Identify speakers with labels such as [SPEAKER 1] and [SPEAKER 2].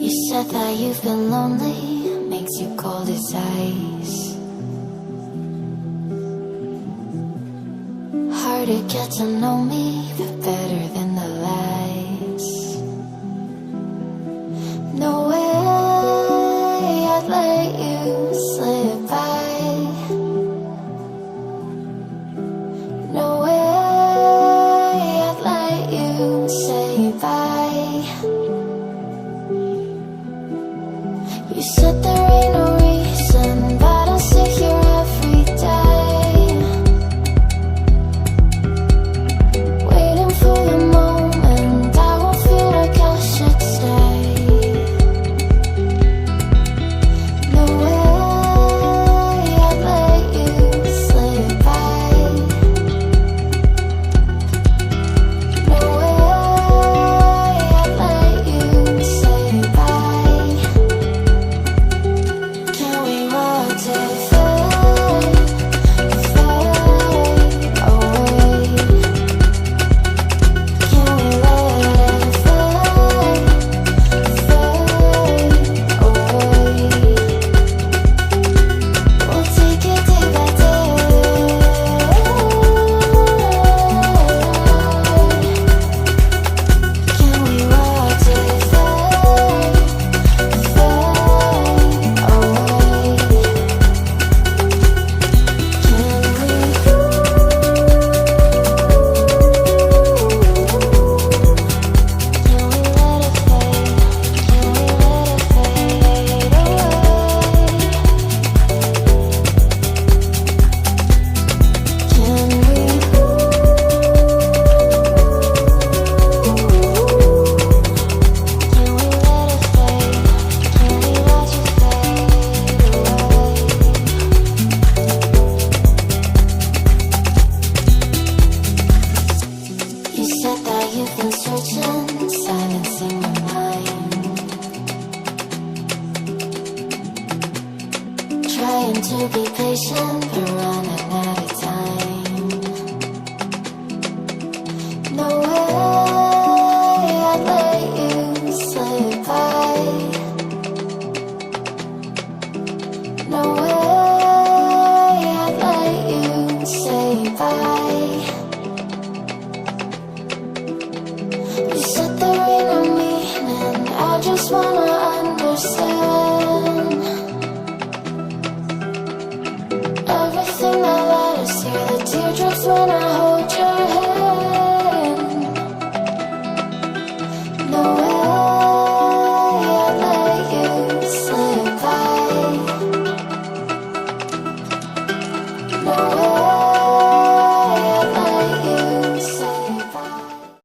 [SPEAKER 1] You said that you've been lonely, makes you cold as ice. Hard to get to know me, but better than the lies. No way I'd let you slip by. No way I'd let you say bye. You said there ain't no reason, but I'll sit here every day, waiting for the moment I won't feel like I should stay. No way I'd let you slip by. No way I'd let you say bye. Can we watch it fade, fade away? Can we let it fade, fade away? We'll take it day by day. Can we watch it fade, fade away? You said that you've been searching, silencing your mind, trying to be patient, but running out of time. No way I'd let you slip by. No way I'd let you say bye. You said there ain't no meaning, I just wanna understand everything that led us here, the teardrops when I hold your hand. No way I'd let you slip by. No way